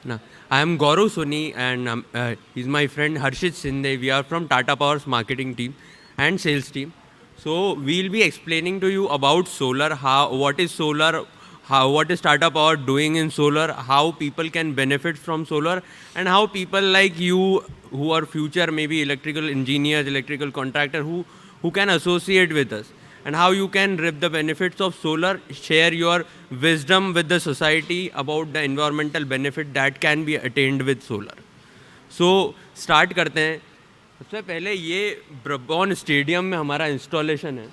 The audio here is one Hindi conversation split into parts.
No, I am Gaurav Soni and he's my friend Harshit Sinde. We are from Tata Power's marketing team and sales team. So we'll be explaining to you about solar, what is solar, what is Tata Power doing in solar, how people can benefit from solar, and how people like you who are future maybe electrical engineers, electrical contractor who can associate with us, and how you can reap the benefits of solar, share your wisdom with the society about the environmental benefit that can be attained with solar. So start करते हैं. सबसे पहले ये ब्रबॉन स्टेडियम में हमारा इंस्टॉलेशन है.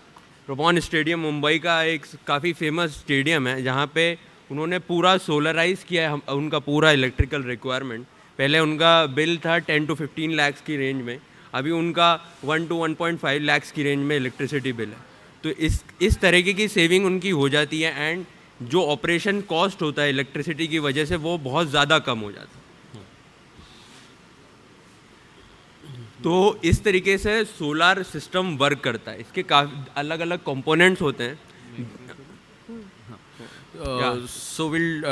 ब्रबॉन स्टेडियम मुंबई का एक काफ़ी फेमस स्टेडियम है जहाँ पे उन्होंने पूरा सोलराइज किया है उनका पूरा इलेक्ट्रिकल रिक्वायरमेंट. पहले उनका बिल था 10 to 15 lakhs की रेंज में, अभी उनका 1 to 1.5 lakhs की रेंज में इलेक्ट्रिसिटी बिल है. तो इस तरीके की सेविंग उनकी हो जाती है एंड जो ऑपरेशन कॉस्ट होता है इलेक्ट्रिसिटी की वजह से वो बहुत ज़्यादा कम हो जाता है. तो इस तरीके से सोलार सिस्टम वर्क करता है. इसके काफ़ी अलग अलग कंपोनेंट्स होते हैं. So will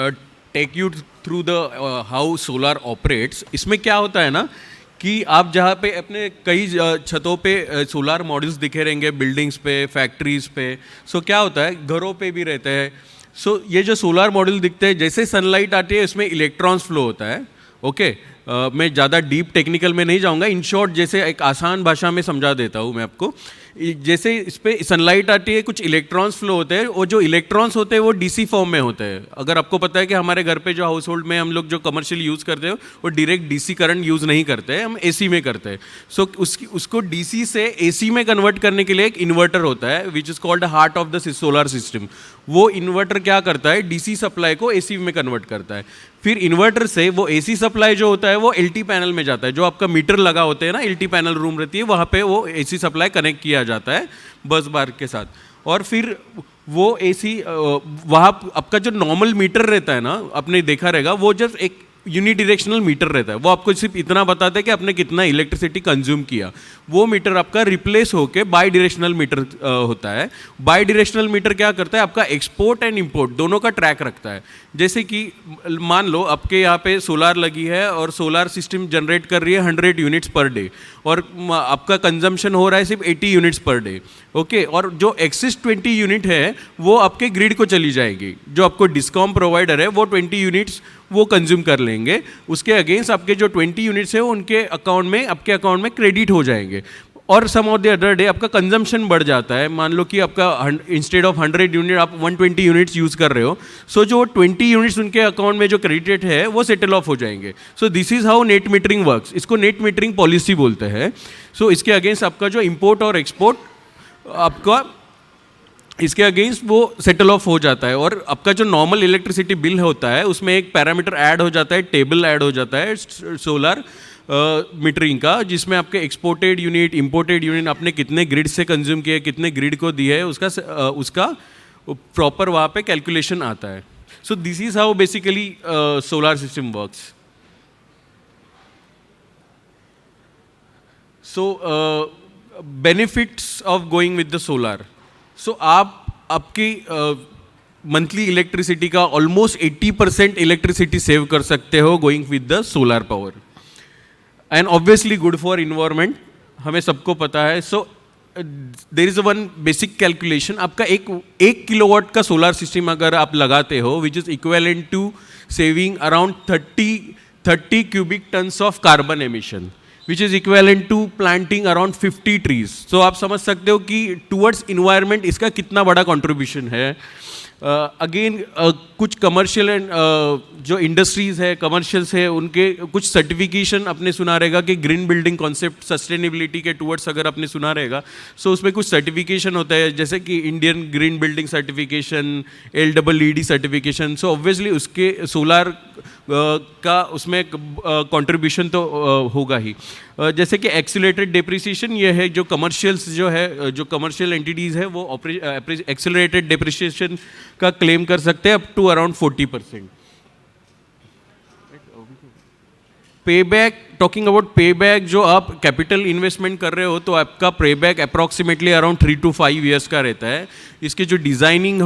take you through the how solar operates. इसमें क्या होता है ना कि आप जहाँ पे अपने कई छतों पे सोलार मॉड्यूल्स दिखे रहेंगे, बिल्डिंग्स पे, फैक्ट्रीज़ पे. सो क्या होता है, घरों पे भी रहते हैं. सो ये जो सोलार मॉड्यूल दिखते हैं, जैसे सनलाइट आती है इसमें इलेक्ट्रॉन्स फ्लो होता है. ओके मैं ज़्यादा डीप टेक्निकल में नहीं जाऊँगा. इन शॉर्ट जैसे एक आसान भाषा में समझा देता हूँ मैं आपको. जैसे इस पर सनलाइट आती है, कुछ इलेक्ट्रॉन्स फ्लो होते हैं, और जो इलेक्ट्रॉन्स होते हैं वो डीसी फॉर्म में होते हैं. अगर आपको पता है कि हमारे घर पे जो हाउस होल्ड में हम लोग जो कमर्शियल यूज़ करते हैं वो डायरेक्ट डीसी करंट यूज़ नहीं करते हैं, हम एसी में करते हैं. सो उसको डीसी से एसी में कन्वर्ट करने के लिए एक इन्वर्टर होता है which is called heart of the solar system. वो इन्वर्टर क्या करता है, डीसी सप्लाई को एसी में कन्वर्ट करता है. फिर इन्वर्टर से वो एसी सप्लाई जो होता है वो एलटी पैनल में जाता है. जो आपका मीटर लगा होते हैं ना, एलटी पैनल रूम रहती है, वहाँ पे वो एसी सप्लाई कनेक्ट किया जाता है बस बार के साथ. और फिर वो एसी वहाँ आपका जो नॉर्मल मीटर रहता है ना, आपने देखा रहेगा, वो जस्ट एक यूनिडिरेक्शनल मीटर रहता है. वो आपको सिर्फ इतना बताता है कि आपने कितना इलेक्ट्रिसिटी कंज्यूम किया. वो मीटर आपका रिप्लेस होके बाई डायरेक्शनल मीटर होता है. बाई डायरेक्शनल मीटर क्या करता है, आपका एक्सपोर्ट एंड इंपोर्ट दोनों का ट्रैक रखता है. जैसे कि मान लो आपके यहाँ पे सोलार लगी है और सोलार सिस्टम जनरेट कर रही है 100 यूनिट्स पर डे, और आपका कंजम्पशन हो रहा है सिर्फ 80 यूनिट्स पर डे. ओके और जो एक्सिस 20 यूनिट है वो आपके ग्रिड को चली जाएगी. जो आपको डिस्कॉम प्रोवाइडर है वो 20 यूनिट्स वो कंज्यूम कर लेंगे. उसके अगेंस्ट आपके जो 20 यूनिट्स है उनके अकाउंट में, आपके अकाउंट में क्रेडिट हो जाएंगे. और सम ऑफ द अदर डे आपका कंजम्पशन बढ़ जाता है. मान लो कि आपका इंस्टेड ऑफ 100 यूनिट आप 120 यूनिट्स यूज़ कर रहे हो. सो जो 20 यूनिट्स उनके अकाउंट में जो क्रेडिट है वो सेटल ऑफ हो जाएंगे. So this is how net metering works. इसको नेट मीटरिंग पॉलिसी बोलते हैं. सो इसके अगेंस्ट आपका जो इंपोर्ट और एक्सपोर्ट आपका इसके अगेंस्ट वो सेटल ऑफ हो जाता है. और आपका जो नॉर्मल इलेक्ट्रिसिटी बिल होता है उसमें एक पैरामीटर ऐड हो जाता है, टेबल ऐड हो जाता है सोलर मीटरिंग का, जिसमें आपके एक्सपोर्टेड यूनिट, इंपोर्टेड यूनिट आपने कितने ग्रिड से कंज्यूम किए, कितने ग्रिड को दिए है, उसका प्रॉपर वहाँ पे कैलकुलेशन आता है. So this is how basically solar system works. So benefits of going with the solar. So आप आपकी मंथली इलेक्ट्रिसिटी का ऑलमोस्ट 80% इलेक्ट्रिसिटी सेव कर सकते हो going with the solar power. And obviously good for environment, हमें सबको पता है. So there is one basic calculation. आपका एक किलोवाट का सोलर सिस्टम अगर आप लगाते हो which is equivalent to saving around 30 cubic tons of carbon emission, which is equivalent to planting around 50 trees. तो आप समझ सकते हो कि टूवर्ड्स इन्वायरमेंट इसका कितना बड़ा कॉन्ट्रीब्यूशन है. अगेन कुछ कमर्शियल एंड जो इंडस्ट्रीज़ है, कमर्शियल्स है, उनके कुछ सर्टिफिकेशन आपने सुना रहेगा कि ग्रीन बिल्डिंग कॉन्सेप्ट सस्टेनेबिलिटी के टूवर्ड्स अगर आपने सुना रहेगा. सो उसमें कुछ सर्टिफिकेशन होता है जैसे कि Indian green building certification, LEED certification. So obviously उसके सोलार का उसमें कंट्रीब्यूशन तो होगा ही. जैसे कि एक्सीलरेटेड डेप्रिसिएशन, ये है जो कमर्शियल्स जो है, जो कमर्शियल एंटिटीज़ है वो एक्सीलरेटेड डेप्रिसिएशन का क्लेम कर सकते हैं up to around 40%. Pay back, talking about pay back, जो आप कैपिटल इन्वेस्टमेंट कर रहे हो तो आपका पे back approximately around 3 to 5 years का रहता है. इसकी जो डिज़ाइनिंग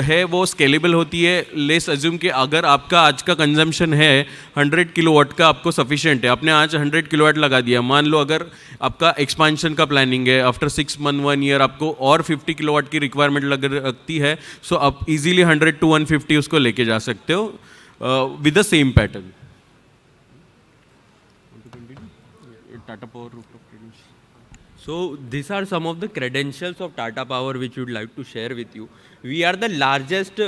है वो स्केलेबल होती है. लेस अज्यूम कि अगर आपका आज का कंजम्पशन है 100 किलोवाट का, आपको सफिशिएंट है, आपने आज 100 किलोवाट लगा दिया. मान लो अगर आपका एक्सपांशन का प्लानिंग है, आफ्टर 6 month 1 year आपको और 50 किलोवाट की रिक्वायरमेंट लगती है, सो आप इजीली 100 to 150 उसको लेके जा सकते हो with the same pattern. Tata Power rooftop credentials. So these are some of the credentials of Tata Power which we would like to share with you. We are the largest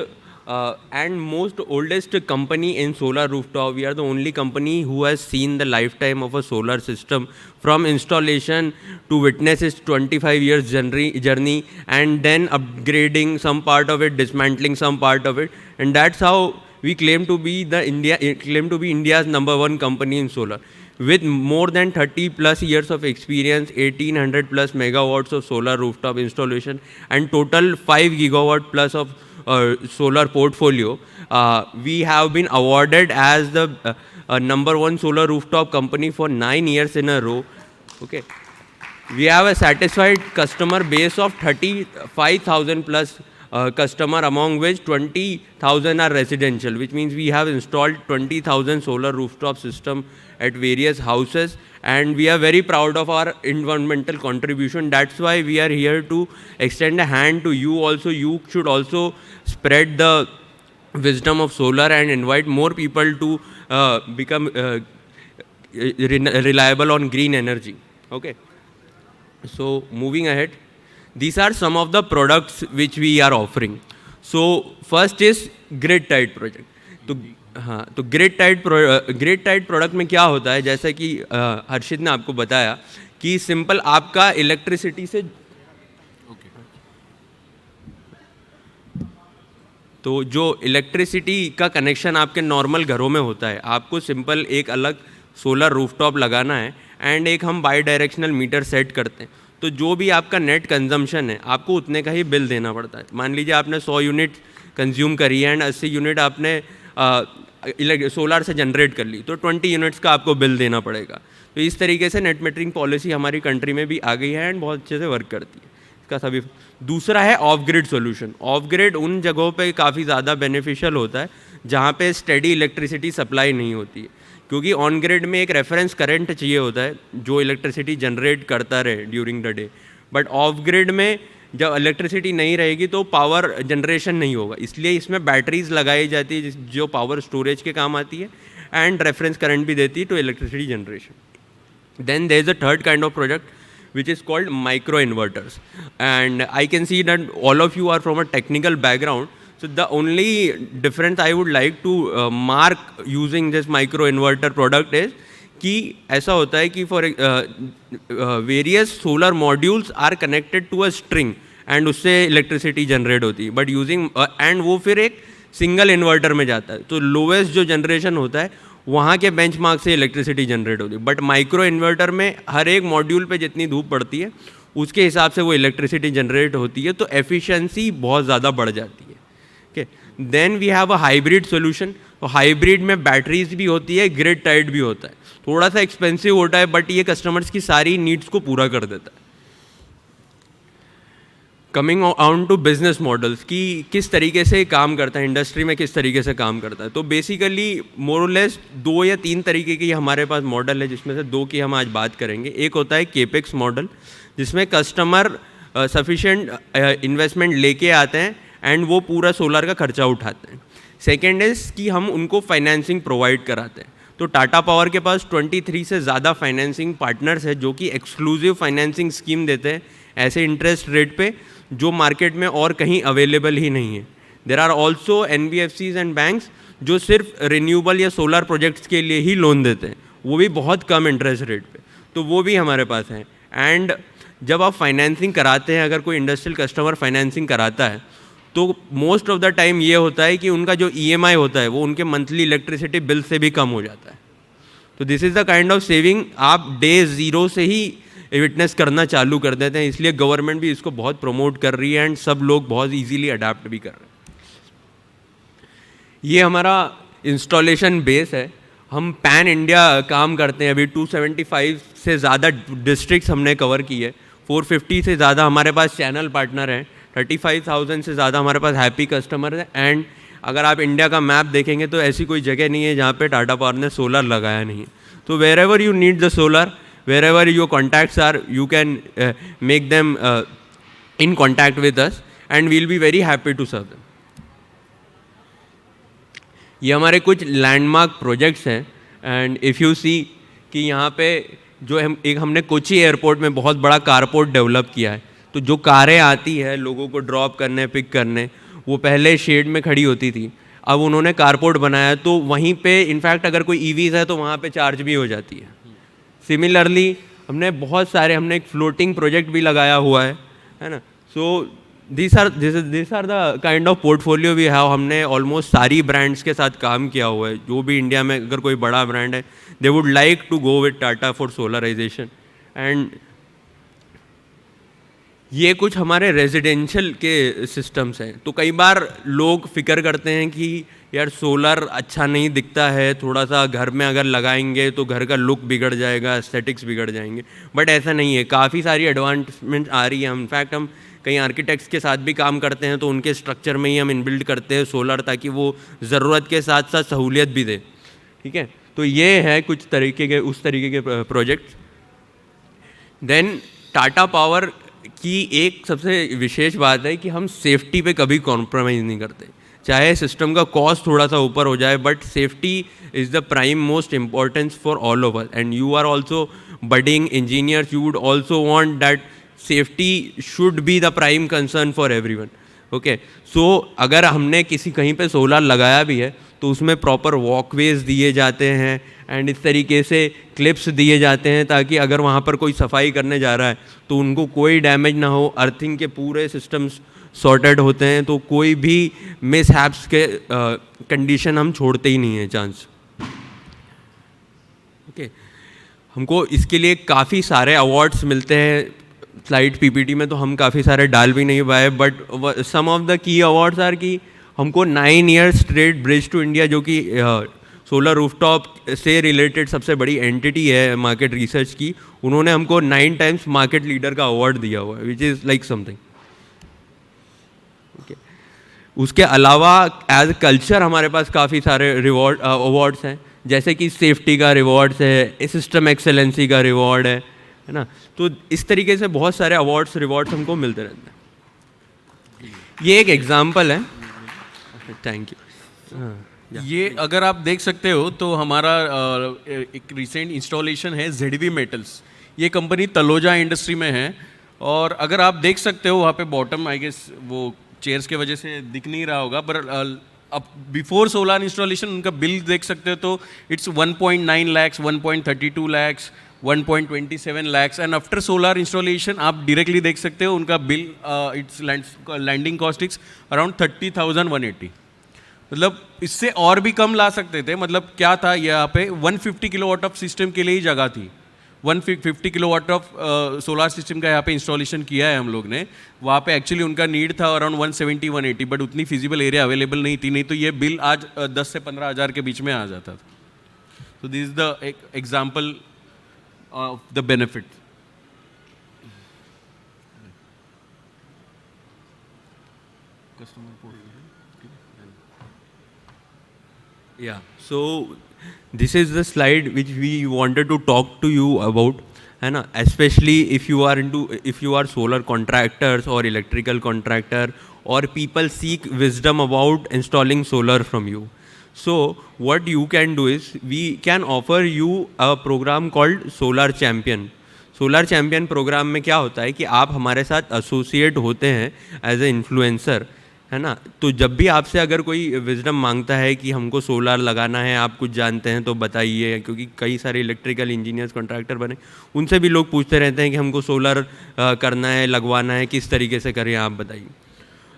and most oldest company in solar rooftop. We are the only company who has seen the lifetime of a solar system from installation to witness its 25 years journey and then upgrading some part of it, dismantling some part of it, and that's how we claim to be India's number one company in solar. With more than 30 plus years of experience, 1800 plus megawatts of solar rooftop installation, and total 5 gigawatt plus of solar portfolio, we have been awarded as the number one solar rooftop company for 9 years in a row. Okay. We have a satisfied customer base of 35,000 plus customer, among which 20,000 are residential, which means we have installed 20,000 solar rooftop system at various houses, and we are very proud of our environmental contribution. That's why we are here to extend a hand to you also. You should also spread the wisdom of solar and invite more people to become reliable on green energy. Okay. So moving ahead, these are some of the products which we are offering. So first is grid tied project. तो ग्रिड टाइड प्रोडक्ट में क्या होता है, जैसा कि हर्षित ने आपको बताया कि सिंपल आपका इलेक्ट्रिसिटी से तो जो इलेक्ट्रिसिटी का कनेक्शन आपके नॉर्मल घरों में होता है, आपको सिंपल एक अलग सोलर रूफटॉप लगाना है एंड एक हम बाई डायरेक्शनल मीटर सेट करते हैं. तो जो भी आपका नेट कंजम्पशन है आपको उतने का ही बिल देना पड़ता है. मान लीजिए आपने 100 यूनिट कंज्यूम करी है एंड 80 यूनिट आपने सोलार से जनरेट कर ली, तो 20 यूनिट्स का आपको बिल देना पड़ेगा. तो इस तरीके से नेट मीटरिंग पॉलिसी हमारी कंट्री में भी आ गई है एंड बहुत अच्छे से वर्क करती है. इसका सभी दूसरा है of grid solution. Of grid उन जगहों पे काफ़ी ज़्यादा बेनिफिशियल होता है जहाँ पे स्टेडी इलेक्ट्रिसिटी सप्लाई नहीं होती है, क्योंकि ऑन ग्रिड में एक रेफरेंस करंट चाहिए होता है जो इलेक्ट्रिसिटी जनरेट करता रहे during the day. But of grid में जब इलेक्ट्रिसिटी नहीं रहेगी तो पावर जनरेशन नहीं होगा, इसलिए इसमें बैटरीज लगाई जाती है जो पावर स्टोरेज के काम आती है एंड रेफरेंस करंट भी देती है to electricity generation. Then there is a third kind of product which is called micro inverters, and I can see that all of you are from a technical background. So the only difference I would like to mark using this micro inverter product is कि ऐसा होता है कि for various solar modules are connected to a string and उससे इलेक्ट्रिसिटी जनरेट होती है, बट यूजिंग एंड वो फिर एक सिंगल इन्वर्टर में जाता है. तो लोवेस्ट जो जनरेशन होता है वहाँ के बेंचमार्क से इलेक्ट्रिसिटी जनरेट होती है. बट माइक्रो इन्वर्टर में हर एक मॉड्यूल पे जितनी धूप पड़ती है उसके हिसाब से वो इलेक्ट्रिसिटी जनरेट होती है, तो एफिशिएंसी बहुत ज़्यादा बढ़ जाती है. Okay. Then we have a hybrid solution. तो हाइब्रिड में बैटरीज भी होती है, ग्रिड टाइड भी होता है. थोड़ा सा एक्सपेंसिव होता है बट ये कस्टमर्स की सारी नीड्स को पूरा कर देता है. Coming on to business models कि किस तरीके से काम करता है, इंडस्ट्री में किस तरीके से काम करता है. तो बेसिकली मोर और लेस 2 या 3 तरीके की हमारे पास मॉडल है, जिसमें से 2 की हम आज बात करेंगे. एक होता है केपेक्स मॉडल, जिसमें कस्टमर सफिशिएंट इन्वेस्टमेंट लेके आते हैं एंड वो पूरा सोलर का खर्चा उठाते हैं. सेकेंड इज़ कि हम उनको फाइनेंसिंग प्रोवाइड कराते हैं. तो टाटा पावर के पास 23 से ज़्यादा फाइनेंसिंग पार्टनर्स है जो कि एक्सक्लूसिव फाइनेंसिंग स्कीम देते हैं ऐसे इंटरेस्ट रेट पे जो मार्केट में और कहीं अवेलेबल ही नहीं है. There are also NBFCs and banks जो सिर्फ रिन्यूएबल या सोलर प्रोजेक्ट्स के लिए ही लोन देते हैं, वो भी बहुत कम इंटरेस्ट रेट पे, तो वो भी हमारे पास हैं. एंड जब आप फाइनेंसिंग कराते हैं, अगर कोई इंडस्ट्रियल कस्टमर फाइनेंसिंग कराता है तो मोस्ट ऑफ द टाइम ये होता है कि उनका जो EMI होता है वो उनके मंथली इलेक्ट्रिसिटी बिल से भी कम हो जाता है. तो this is the kind of saving आप डे ज़ीरो से ही विटनेस करना चालू कर देते हैं. इसलिए गवर्नमेंट भी इसको बहुत प्रमोट कर रही है एंड सब लोग बहुत इजीली अडाप्ट भी कर रहे हैं. ये हमारा इंस्टॉलेशन बेस है हम पैन इंडिया काम करते हैं। अभी 275 से ज़्यादा डिस्ट्रिक्ट्स हमने कवर की है, 450 से ज़्यादा हमारे पास चैनल पार्टनर हैं, 35,000 से ज़्यादा हमारे पास हैप्पी कस्टमर हैं। एंड अगर आप इंडिया का मैप देखेंगे तो ऐसी कोई जगह नहीं है जहाँ पे टाटा पावर ने सोलर लगाया नहीं है। तो wherever you need the solar, wherever your contacts are, you can make them in contact with us and we'll be very happy to serve them. ये हमारे कुछ लैंडमार्क प्रोजेक्ट्स हैं। एंड इफ़ यू सी कि यहाँ पे जो हमने कोची एयरपोर्ट में बहुत बड़ा कारपोर्ट डेवलप किया है। तो जो कारें आती है लोगों को ड्रॉप करने, पिक करने, वो पहले शेड में खड़ी होती थी, अब उन्होंने कारपोर्ट बनाया तो वहीं पे इनफैक्ट अगर कोई ईवीज़ है तो वहाँ पे चार्ज भी हो जाती है। सिमिलरली हमने एक फ्लोटिंग प्रोजेक्ट भी लगाया हुआ है ना। So this are the kind of portfolio we have. हमने ऑलमोस्ट सारी ब्रांड्स के साथ काम किया हुआ है। जो भी इंडिया में अगर कोई बड़ा ब्रांड है, they would like to go with Tata for solarization. And ये कुछ हमारे रेजिडेंशियल के सिस्टम्स हैं। तो कई बार लोग फिक्र करते हैं कि यार सोलर अच्छा नहीं दिखता है, थोड़ा सा घर में अगर लगाएंगे तो घर का लुक बिगड़ जाएगा, एस्थेटिक्स बिगड़ जाएंगे। बट ऐसा नहीं है, काफ़ी सारी एडवांसमेंट आ रही है। इनफैक्ट हम कई आर्किटेक्ट्स के साथ भी काम करते हैं तो उनके स्ट्रक्चर में ही हम इनबिल्ड करते हैं सोलर, ताकि वो ज़रूरत के साथ साथ सहूलियत भी दे। ठीक है, तो ये है कुछ उस तरीके के प्रोजेक्ट। देन टाटा पावर की एक सबसे विशेष बात है कि हम सेफ्टी पे कभी कॉम्प्रोमाइज़ नहीं करते। चाहे सिस्टम का कॉस्ट थोड़ा सा ऊपर हो जाए, but safety is the prime most importance for all of us. And you are also budding engineers, you would also want that safety should be the prime concern for everyone. Okay, so अगर हमने कहीं पे सोलर लगाया भी है तो उसमें प्रॉपर वॉकवेज दिए जाते हैं एंड इस तरीके से क्लिप्स दिए जाते हैं ताकि अगर वहाँ पर कोई सफाई करने जा रहा है तो उनको कोई डैमेज ना हो। अर्थिंग के पूरे सिस्टम्स सॉर्टेड होते हैं, तो कोई भी मिसहैप्स के कंडीशन हम छोड़ते ही नहीं हैं चांस। ओके, हमको इसके लिए काफ़ी सारे अवार्ड्स मिलते हैं। स्लाइड पीपीटी में तो हम काफ़ी सारे डाल भी नहीं पाए, but some of the key awards are कि हमको 9 years straight bridge to India, जो कि सोलर रूफटॉप से रिलेटेड सबसे बड़ी एंटिटी है मार्केट रिसर्च की, उन्होंने हमको 9 टाइम्स मार्केट लीडर का अवार्ड दिया हुआ है, which is like something. Okay, उसके अलावा एज कल्चर हमारे पास काफ़ी सारे अवार्ड्स हैं, जैसे कि सेफ्टी का रिवॉर्ड्स है, सिस्टम एक्सेलेंसी का रिवॉर्ड है ना। तो इस तरीके से बहुत सारे रिवॉर्ड्स हमको मिलते रहते हैं। ये एक एग्जांपल है। Thank you. ये अगर आप देख सकते हो तो हमारा एक रिसेंट इंस्टॉलेशन है ZV मेटल्स। ये कंपनी तलोजा इंडस्ट्री में है, और अगर आप देख सकते हो वहाँ पे बॉटम, आई गेस वो चेयर्स के वजह से दिख नहीं रहा होगा, पर अब बिफोर सोलर इंस्टॉलेशन उनका बिल देख सकते हो तो it's 1.9 lakhs, 1.32 lakhs, 1.27 lakhs, and after solar installation आप डायरेक्टली देख सकते हो उनका bill, it's landing cost it's around 30,180। मतलब इससे और भी कम ला सकते थे। मतलब क्या था, यहाँ पे 150 किलोवाट ऑफ सिस्टम के लिए ही जगह थी। 150 किलोवाट ऑफ सोलर सिस्टम का यहाँ पे इंस्टॉलेशन किया है हम लोग ने। वहाँ पे एक्चुअली उनका नीड था अराउंड 170-180, बट उतनी फिजिबल एरिया अवेलेबल नहीं थी, नहीं तो ये बिल आज 10 से 15 हज़ार के बीच में आ जाता था। तो this is the example of the benefit. Yeah, so this is the slide which we wanted to talk to you about, है ना। Especially if you are solar contractors or electrical contractor, or people seek wisdom about installing solar from you. So what you can do is we can offer you a program called Solar Champion. Solar champion program में क्या होता है कि आप हमारे साथ एसोसिएट होते हैं एज ए इन्फ्लुएंसर, है ना। तो जब भी आपसे अगर कोई विजडम मांगता है कि हमको सोलर लगाना है, आप कुछ जानते हैं तो बताइए, क्योंकि कई सारे इलेक्ट्रिकल इंजीनियर्स कॉन्ट्रैक्टर बने, उनसे भी लोग पूछते रहते हैं कि हमको सोलर करना है, लगवाना है, किस तरीके से करें आप बताइए।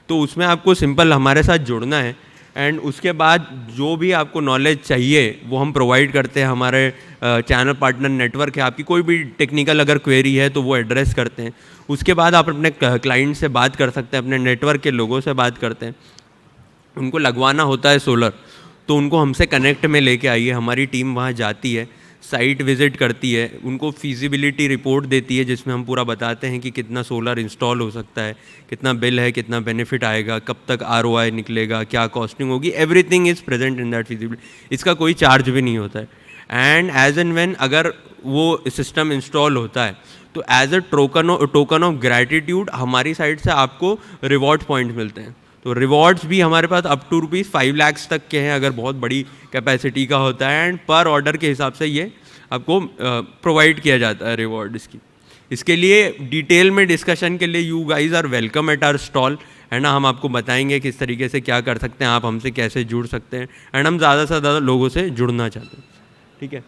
तो उसमें आपको सिंपल हमारे साथ जुड़ना है, एंड उसके बाद जो भी आपको नॉलेज चाहिए वो हम प्रोवाइड करते हैं। हमारे चैनल पार्टनर नेटवर्क है, आपकी कोई भी टेक्निकल अगर क्वेरी है तो वो एड्रेस करते हैं। उसके बाद आप अपने क्लाइंट से बात कर सकते हैं, अपने नेटवर्क के लोगों से बात करते हैं। उनको लगवाना होता है सोलर, तो उनको हमसे कनेक्ट में लेके आइए। हमारी टीम वहाँ जाती है, साइट विज़िट करती है, उनको फीजिबिलिटी रिपोर्ट देती है जिसमें हम पूरा बताते हैं कि कितना सोलर इंस्टॉल हो सकता है, कितना बिल है, कितना बेनिफिट आएगा, कब तक ROI निकलेगा, क्या कॉस्टिंग होगी, everything is present in that feasibility. इसका कोई चार्ज भी नहीं होता है। एंड एज एंड व्हेन अगर वो सिस्टम इंस्टॉल होता है तो as a token of gratitude हमारी साइड से आपको रिवॉर्ड पॉइंट मिलते हैं। तो रिवॉर्ड्स भी हमारे पास अप टू ₹5 लाख तक के हैं अगर बहुत बड़ी कैपेसिटी का होता है, एंड पर ऑर्डर के हिसाब से ये आपको प्रोवाइड किया जाता है रिवॉर्ड इसके लिए डिटेल में डिस्कशन के लिए you guys are welcome at our stall, है ना। हम आपको बताएंगे किस तरीके से क्या कर सकते हैं, आप हमसे कैसे जुड़ सकते हैं, एंड हम ज़्यादा से ज़्यादा लोगों से जुड़ना चाहते हैं, ठीक है।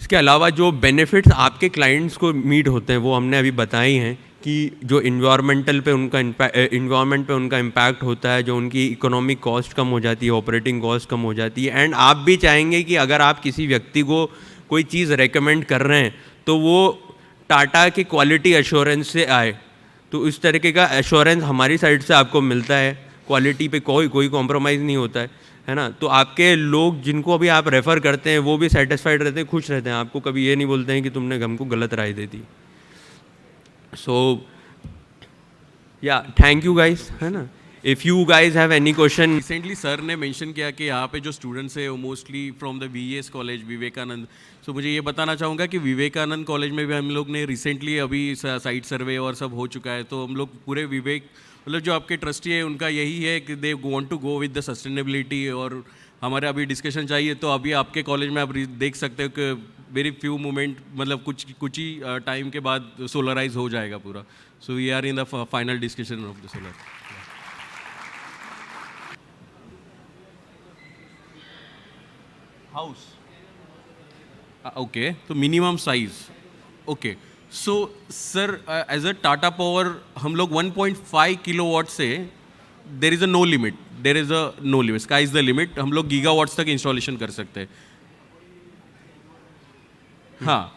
इसके अलावा जो बेनिफिट्स आपके क्लाइंट्स को मीट होते हैं वो हमने अभी बताए हैं कि जो इन्वायरमेंट पे उनका इम्पैक्ट होता है, जो उनकी इकोनॉमिक कॉस्ट कम हो जाती है, ऑपरेटिंग कॉस्ट कम हो जाती है। एंड आप भी चाहेंगे कि अगर आप किसी व्यक्ति को कोई चीज़ रेकमेंड कर रहे हैं तो वो टाटा के क्वालिटी एश्योरेंस से आए, तो इस तरीके का एश्योरेंस हमारी साइड से आपको मिलता है। क्वालिटी पे कोई कॉम्प्रोमाइज़ नहीं होता है ना। तो आपके लोग जिनको अभी आप रेफ़र करते हैं वो भी सेटिस्फाइड रहते हैं, खुश रहते हैं, आपको कभी ये नहीं बोलते हैं कि तुमने हमको गलत राय दे दी। सो या थैंक यू गाइस, है ना। If you guys have any question. Recently sir ने मेंशन किया कि यहाँ पे जो स्टूडेंट्स है वो mostly from the VES college Vivekananda. So मुझे ये बताना चाहूँगा कि विवेकानंद कॉलेज में भी हम लोग ने रिसेंटली अभी साइट सर्वे और सब हो चुका है, तो हम लोग पूरे मतलब जो आपके ट्रस्टी है उनका यही है कि they want to go with the sustainability. और हमारे अभी डिस्कशन चाहिए तो अभी आपके कॉलेज में आप देख सकते हो कि वेरी फ्यू मोमेंट मतलब कुछ ही टाइम के बाद सोलराइज हो जाएगा पूरा। So we are in the final discussion of the solar house. Okay, तो minimum size. Okay, so sir as a Tata Power हम लोग 1.5 किलोवाट से there is a no limit, sky is the limit, हम लोग गीगावाट्स तक इंस्टॉलेशन कर सकते हैं। हाँ,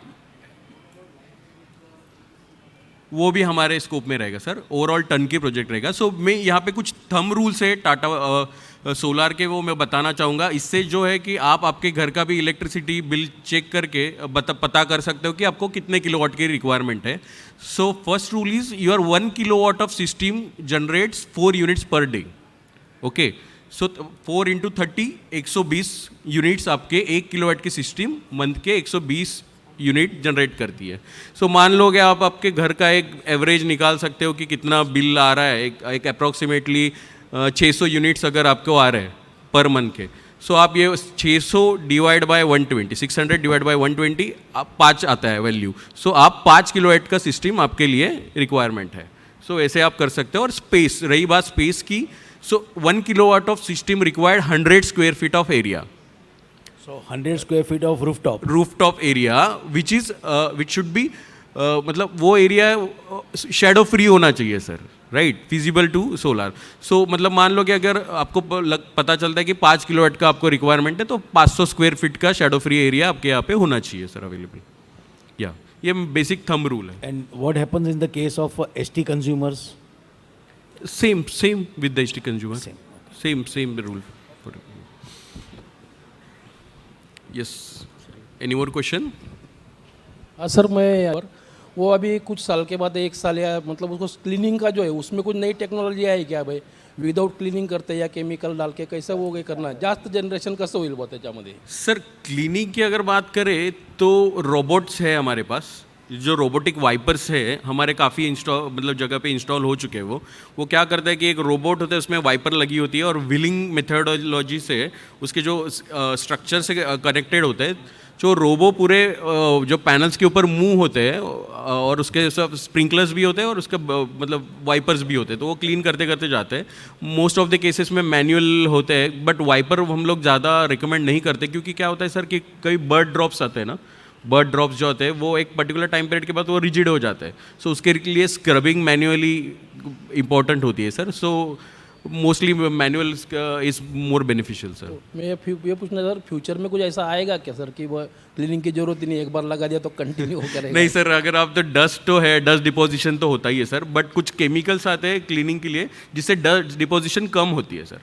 वो भी हमारे स्कोप में रहेगा सर, ओवरऑल टन के प्रोजेक्ट रहेगा। सो मैं यहाँ पे कुछ थंब रूल्स है टाटा सोलार के, वो मैं बताना चाहूँगा। इससे जो है कि आप आपके घर का भी इलेक्ट्रिसिटी बिल चेक करके पता कर सकते हो कि आपको कितने किलोवाट की रिक्वायरमेंट है। So first rule is your 1 kilowatt of system generates 4 units per day. Okay, so 4 × 30 120 units आपके 1 किलोवाट की सिस्टम मंथ के 120 यूनिट जनरेट करती है। सो मान लो कि आप आपके घर का एक एवरेज निकाल सकते हो कि कितना बिल आ रहा है, एक अप्रॉक्सीमेटली 600 यूनिट्स अगर आपको आ रहे हैं पर मंथ के। सो आप ये 600 डिवाइड बाय 120, 600 डिवाइड बाय 120, आप 5 आता है वैल्यू। सो आप 5 किलोवाट का सिस्टम आपके लिए रिक्वायरमेंट है। सो ऐसे आप कर सकते हो। और स्पेस, रही बात स्पेस की, सो 1 kilowatt of system required 100 square feet of area. So 100 square feet of rooftop area which should be मतलब वो एरिया शेडो फ्री होना चाहिए sir, right, feasible to solar. So मतलब मान लो कि अगर आपको पता चलता है कि 5 किलोवाट का आपको रिक्वायरमेंट है तो 500 स्क्वायर फीट का शेडो फ्री एरिया आपके यहाँ पे होना चाहिए सर अवेलेबल। या ये बेसिक थंब रूल है। And what happens in the case of ST consumers? Same with the ST consumer. Same rule. Yes. Any more question? हाँ सर, मैं वो अभी कुछ साल के बाद 1 साल या मतलब उसको क्लीनिंग का जो है उसमें कुछ नई टेक्नॉलॉजी आई क्या भाई? विदाउट क्लीनिंग करते या केमिकल डाल के कैसे वो करना जास्त जनरेशन कसं होईल बुवा त्याच्यामध्ये? सर क्लीनिंग की अगर बात करें तो रोबोट्स है हमारे पास, जो रोबोटिक वाइपर्स है हमारे काफ़ी मतलब जगह पे इंस्टॉल हो चुके हैं। वो क्या करता है कि एक रोबोट होता है, उसमें वाइपर लगी होती है और व्हीलिंग मेथडोलॉजी से उसके जो स्ट्रक्चर से कनेक्टेड होते हैं, जो रोबो पूरे जो पैनल्स के ऊपर मूव होते हैं और उसके सब स्प्रिंकलर्स भी होते हैं और उसके मतलब वाइपर्स भी होते हैं, तो वो क्लीन करते करते जाते हैं। मोस्ट ऑफ द केसेस में मैनुअल होते हैं, बट वाइपर हम लोग ज़्यादा रिकमेंड नहीं करते, क्योंकि क्या होता है सर कि कई बर्ड ड्रॉप्स आते हैं ना, बर्ड ड्रॉप्स जो होते हैं वो एक पर्टिकुलर टाइम पीरियड के बाद वो रिजिड हो जाते हैं। सो उसके लिए स्क्रबिंग मैन्युअली इंपॉर्टेंट होती है sir. So mostly manual is more beneficial sir. मैं ये पूछना सर, फ्यूचर में कुछ ऐसा आएगा क्या सर कि वो क्लीनिंग की जरूरत ही नहीं, एक बार लगा दिया तो कंटिन्यू करेगा? नहीं सर, अगर आप तो डस्ट तो है, डस्ट डिपोजिशन तो होता ही है सर, बट कुछ केमिकल्स आते हैं क्लीनिंग के लिए जिससे डस्ट डिपोजिशन कम होती है सर।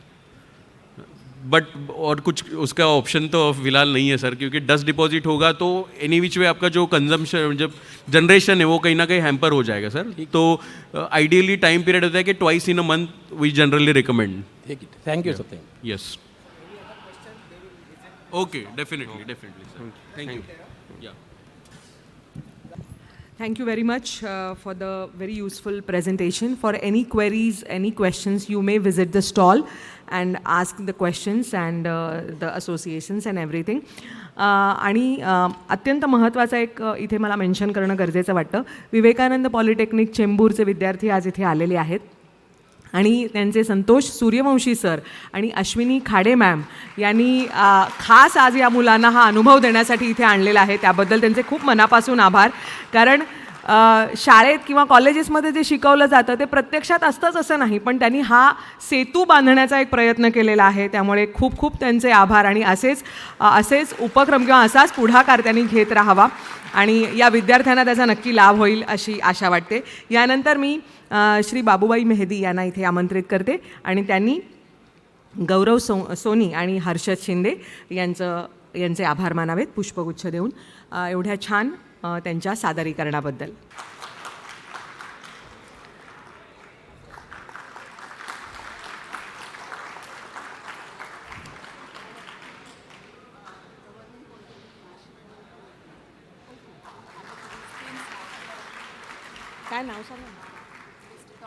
बट और कुछ उसका ऑप्शन तो फिलहाल नहीं है सर, क्योंकि डस्ट डिपॉजिट होगा तो एनी विच वे आपका जो कंजम्पशन जब जनरेशन है वो कहीं ना कहीं हैम्पर हो जाएगा सर. तो आइडियली टाइम पीरियड होता है कि twice in a month we generally recommend. ठीक है, thank you sir, thank you. Yes. Okay, definitely sir. Thank you. Yeah. Thank you very much for the very useful presentation. For any queries, any questions, you may visit the stall and ask the questions and the associations and everything. आणि अत्यंत महत्त्वाचं एक इथे मला मेन्शन करणं गरजेचं वाटतं. विवेकानंद पॉलिटेक्निक चेंबूरचे विद्यार्थी आज इथे आलेले आहेत आणि त्यांचे संतोष सूर्यवंशी सर आणि अश्विनी खाडे मॅम यांनी खास आज या मुलांना हा अनुभव देण्यासाठी इथे आणलेला आहे. त्याबद्दल त्यांचे खूप मनापासून आभार. कारण शाळेत किंवा कॉलेजेसमध्ये जे शिकवलं जातं ते प्रत्यक्षात असतंच असं नाही, पण त्यांनी हा सेतू बांधण्याचा एक प्रयत्न केलेला आहे. त्यामुळे खूप खूप त्यांचे आभार. आणि असेच उपक्रम किंवा असाच पुढाकार त्यांनी घेत राहावा आणि या विद्यार्थ्यांना त्याचा नक्की लाभ होईल अशी आशा वाटते. यानंतर मी श्री बाबूबाई मेहदी यांना इथे आमंत्रित करते आणि त्यांनी गौरव सोनी आणि हर्षद शिंदे यांचे आभार मानावेत पुष्पगुच्छ देऊन एवढ्या छान त्यांच्या सादरीकरणाबद्दल. काय नाव सांगा.